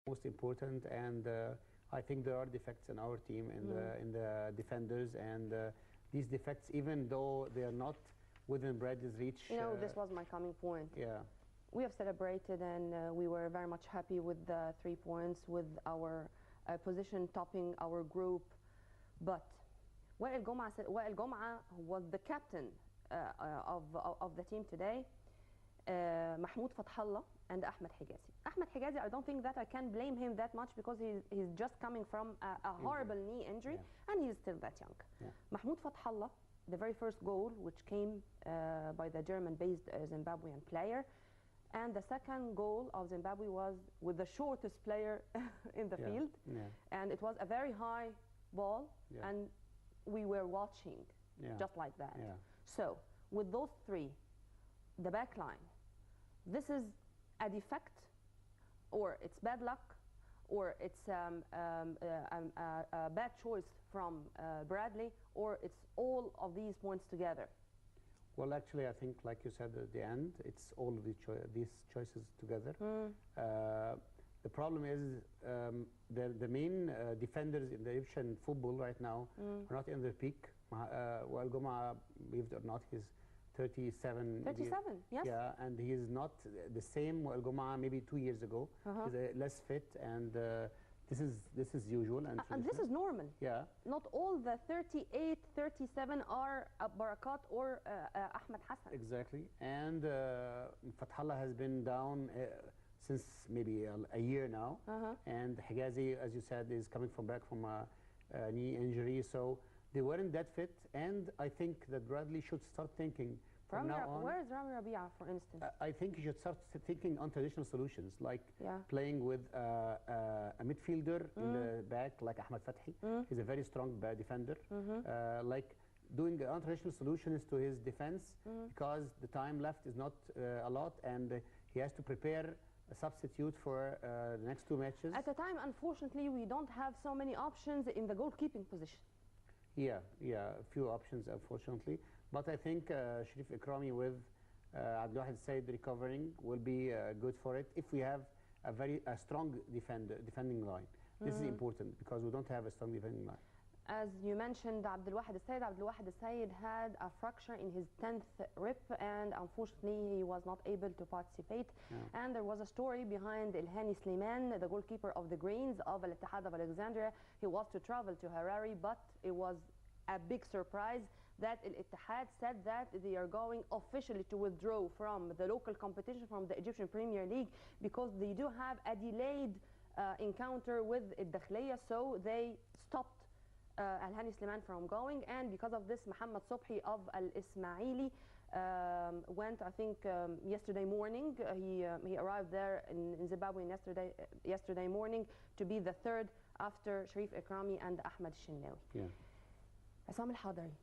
most important, and I think there are defects in our team in the defenders, and these defects, even though they are not within Bradley's reach. You know, this was my coming point. Yeah. We have celebrated, and we were very much happy with the 3 points, with our position topping our group. But Wael Gom'a was the captain of the team today. Mahmoud Fathallah and Ahmed Hijazi. Ahmed Hijazi, I don't think that I can blame him that much because he's just coming from a horrible knee injury, and he's still that young. Mahmoud Fathallah, the very first goal, which came by the German-based Zimbabwean player, and the second goal of Zimbabwe was with the shortest player in the field, and it was a very high ball, and we were watching just like that. So with those three, the back line, this is a defect, or it's bad luck, or it's a bad choice from Bradley, or it's all of these points together? Well, actually, I think, like you said at the end, it's all of these choices together. The problem is the main defenders in the Egyptian football right now are not in their peak. Wael Gom'a, believe it or not, he's 37. 37, yes. Yeah, and he is not the same Wael Gom'a maybe 2 years ago. He's less fit, and this is usual and this is normal. Yeah. Not all the 38, 37 are Barakat or Ahmed Hassan. Exactly. And Fathallah has been down since maybe a year now. And Hijazi, as you said, is coming back from a knee injury. So they weren't that fit. And I think that Bradley should start thinking from now on. Where is Rami Rabia, for instance? I think he should start thinking on traditional solutions, like playing with a midfielder in the back, like Ahmed Fathi. He's a very strong defender. Like doing untraditional solutions to his defense, because the time left is not a lot, and he has to prepare a substitute for the next 2 matches. At the time, unfortunately, we don't have so many options in the goalkeeping position. Yeah, a few options, unfortunately. But I think Sharif Ikrami with Abdulwahid Said recovering will be good for it if we have a strong defending line. This is important because we don't have a strong defending line. As you mentioned, Abdulwahid Said had a fracture in his 10th rib, and unfortunately he was not able to participate. And there was a story behind Elhani Slimane, the goalkeeper of the Greens of Al Ittihad of Alexandria. He was to travel to Harare, but it was a big surprise that Al Ittihad said that they are going officially to withdraw from the local competition, from the Egyptian Premier League, because they do have a delayed encounter with Al Dakhliya, so they stopped Elhani Slimane from going. And because of this, Mohammed Sobhi of Al Ismaili went, I think, yesterday morning. He arrived there in Zimbabwe yesterday morning to be the third after Sharif Ikrami and Ahmed Shinnawi. Assam Al-Hadari.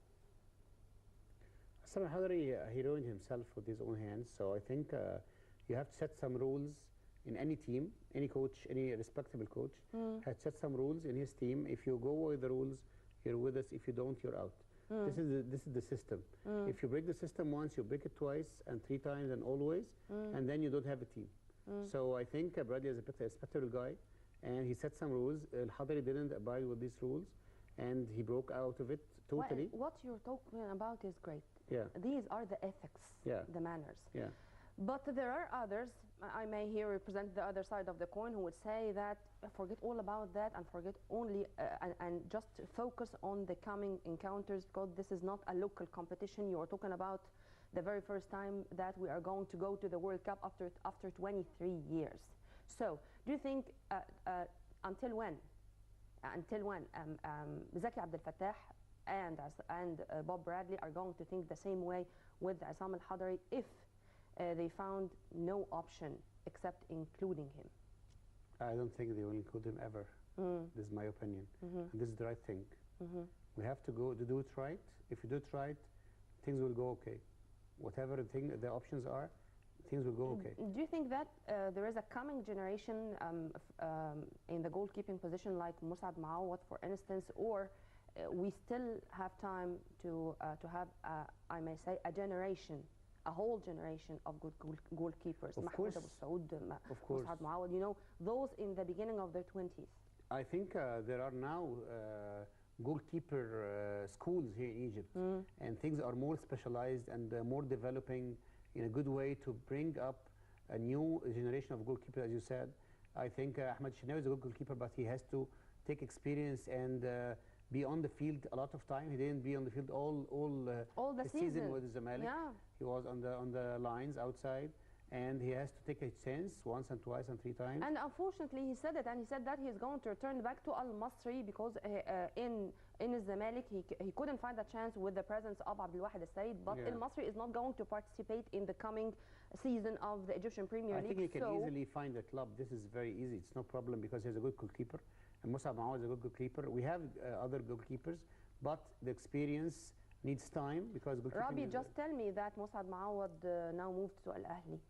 Assam Al-Hadari, he ruined himself with his own hands. So I think you have to set some rules in any team, any coach, any respectable coach has set some rules in his team. If you go with the rules, you're with us. If you don't, you're out. This is the system. If you break the system once, you break it twice and 3 times and always, and then you don't have a team. So I think Bradley is a respectable guy, and he set some rules. Al-Hadari didn't abide with these rules, and he broke out of it totally. What you're talking about is great. These are the ethics, the manners. But there are others, I may here represent the other side of the coin, who would say that forget all about that and forget only and just focus on the coming encounters, because this is not a local competition. You are talking about the very first time that we are going to go to the World Cup after 23 years. So do you think until when Zaki Abdel Fattah and Bob Bradley are going to think the same way with Assam Al-Hadari if they found no option except including him? I don't think they will include him ever. This is my opinion. And this is the right thing. We have to do it right. If you do it right, things will go okay. Whatever the options are, things will go okay. Do you think that there is a coming generation in the goalkeeping position like Musab Maawad, for instance, or we still have time to have, I may say, a generation a whole generation of good goalkeepers. Of course. Mahmoud Abu Saoud, Of course. Mus'ab Muawad, you know, those in the beginning of their 20s. I think there are now goalkeeper schools here in Egypt, and things are more specialized and more developing in a good way to bring up a new generation of goalkeepers, as you said. I think Ahmed Shenawi is a good goalkeeper, but he has to take experience and be on the field a lot of time. He didn't be on the field all the season with Zamalek. Yeah. He was on the lines outside, and he has to take a chance once and twice and 3 times. And unfortunately, he said it, and he said that he's going to return back to Al Masri because in Zamalek he couldn't find a chance with the presence of Abdul Wahid Al-Said. But Al Masri is not going to participate in the coming season of the Egyptian Premier League. I think he can easily find a club. This is very easy. It's no problem because he has a good goalkeeper. And Mus'ab Muawad is a good goalkeeper. We have other goalkeepers, but the experience needs time because Rabi, just tell me that Mus'ab Muawad now moved to Al Ahli.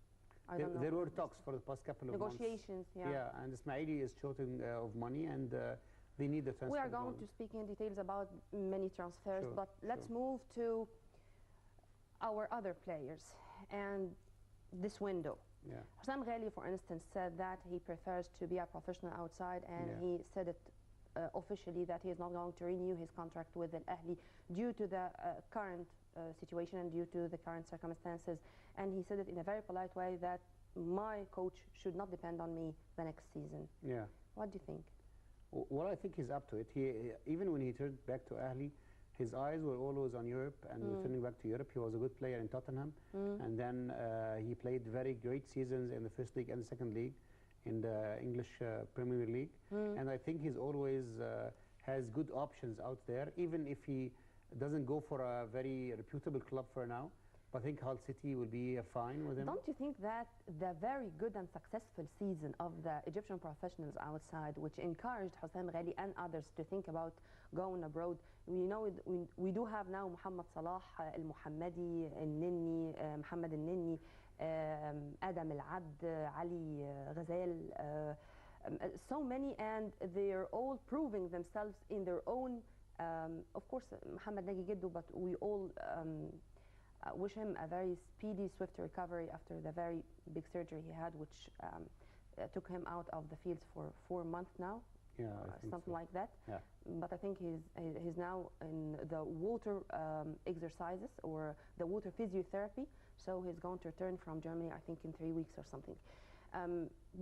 There were talks for the past couple of negotiations, months. Yeah, and Ismaili is short of money, and they need the transfer. We are going to speak in details about many transfers, but let's move to our other players and this window. Yeah. Hussam Ghali, for instance, said that he prefers to be a professional outside, and he said it officially that he is not going to renew his contract with Al Ahli due to the current situation and due to the current circumstances. And he said it in a very polite way that my coach should not depend on me the next season. Yeah. What do you think? Well, I think he's up to it. Even when he turned back to Ahli, his eyes were always on Europe and returning back to Europe. He was a good player in Tottenham, and then he played very great seasons in the first league and the second league in the English Premier League. And I think he's always has good options out there, even if he doesn't go for a very reputable club for now. I think Hull City will be fine with him. Don't you think that the very good and successful season of the Egyptian professionals outside, which encouraged Hussam Ghali and others to think about going abroad, we do have now Mohamed Salah, Al-Muhammadi, Al-Ninni, Mohamed Al-Ninni, Adam Al-Abd, Ali Ghazal, so many, and they're all proving themselves in their own, of course, Mohamed Nagi Geddu, but we all wish him a very speedy, swift recovery after the very big surgery he had, which took him out of the fields for 4 months now. Yeah, something like that. Yeah. But I think he's now in the water exercises or the water physiotherapy. So he's going to return from Germany, I think, in 3 weeks or something.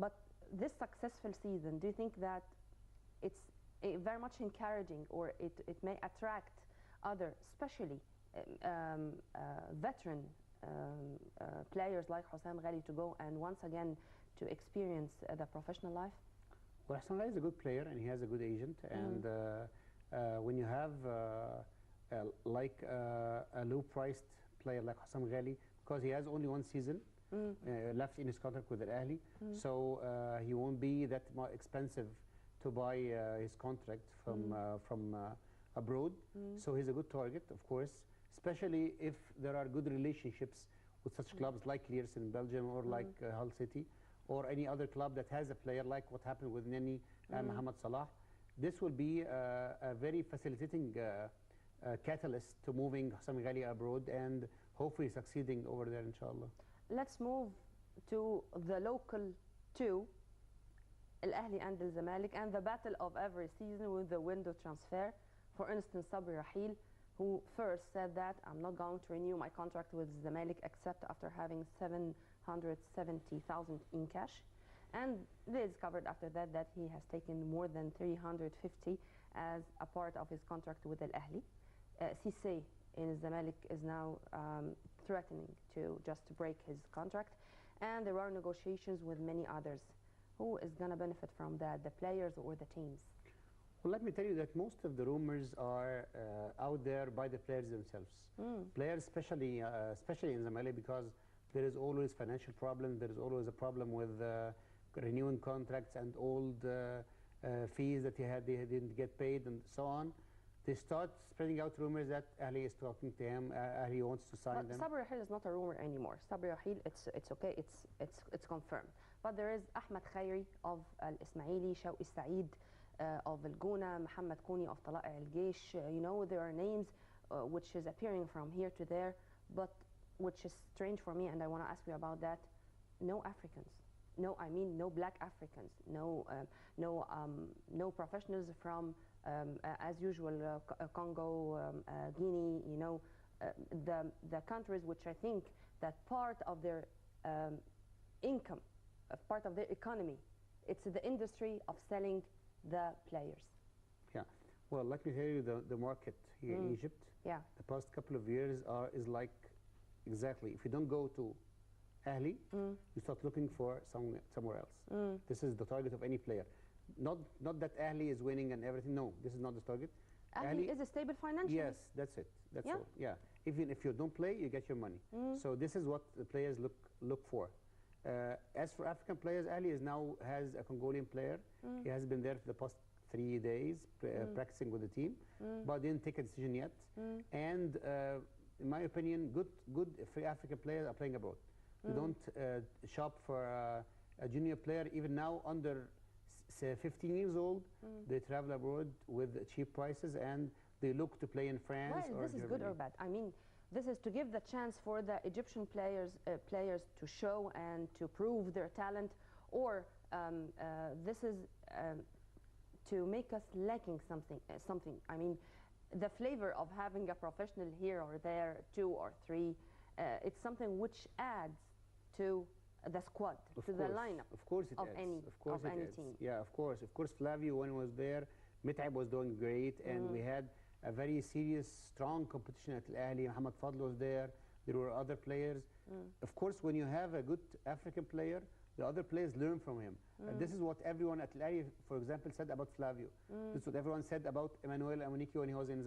But this successful season, do you think that it's very much encouraging, or it may attract other, especially veteran players like Hussam Ghali to go and once again to experience the professional life? Well, Hussam Ghali is a good player and he has a good agent. And when you have like a low-priced player like Hussam Ghali, because he has only 1 season left in his contract with Al Ahli, so he won't be that more expensive to buy his contract from abroad. So he's a good target, of course, especially if there are good relationships with such clubs like Liers in Belgium or like Hull City or any other club that has a player like what happened with Neni and Mohamed Salah. This will be a very facilitating catalyst to moving Hussam Ghali abroad and hopefully succeeding over there, inshallah. Let's move to the local two, Al Ahli and Al Zamalek, and the battle of every season with the window transfer. For instance, Sabri Rahil, who first said that I'm not going to renew my contract with Zamalek except after having 770,000 in cash. And they discovered after that that he has taken more than 350 as a part of his contract with Al Ahli. Cissé in Zamalek is now threatening to just break his contract. And there are negotiations with many others. Who is going to benefit from that, the players or the teams? Well, let me tell you that most of the rumors are out there by the players themselves. Players, especially in Zamalek, because there is always financial problems. There is always a problem with renewing contracts and old fees that they didn't get paid and so on. They start spreading out rumors that Ahli is talking to him, Ahli wants to sign them. Sabri Rahil is not a rumor anymore. Sabri Rahil, it's okay, it's confirmed. But there is Ahmed Khairi of Al-Ismaili, Shawqi Saeed of Al-Gouna, Mohammed Kouni of Tala'i Al-Geish. There are names which is appearing from here to there. But which is strange for me, and I want to ask you about that. No Africans. No, I mean no black Africans. No professionals from, as usual, Congo, Guinea. You know, the countries which I think that part of their income, part of their economy, it's the industry of selling the players. Yeah. Well, let me tell you, the market here in Egypt, yeah, the past couple of years is like, exactly, if you don't go to Ahli, you start looking for somewhere else. This is the target of any player. Not that Ahli is winning and everything. No, this is not the target. Ahli is a stable financially. Yes, that's it. That's all. Yeah. Even if you don't play, you get your money. So this is what the players look for. As for African players, Ahli has a Congolian player. He has been there for the past 3 days practicing with the team, but didn't take a decision yet. And in my opinion, good free African players are playing abroad. You don't shop for a junior player, even now under say 15 years old. They travel abroad with cheap prices and they look to play in France. Well, or this is Germany. good or bad? I mean, this is to give the chance for the Egyptian players to show and to prove their talent, or this is to make us lacking something. I mean, the flavor of having a professional here or there, 2 or 3, it's something which adds to the squad, to the lineup. Of course it adds. Of any team. Yeah, of course. Of course, Flavio, when he was there, Mit'ab was doing great, and we had a very serious, strong competition at Al Ahly. Mohamed Fadl was there. There were other players. Of course, when you have a good African player, the other players learn from him. This is what everyone at Al Ahly, for example, said about Flavio. This is what everyone said about Emmanuel Amuniki when he was in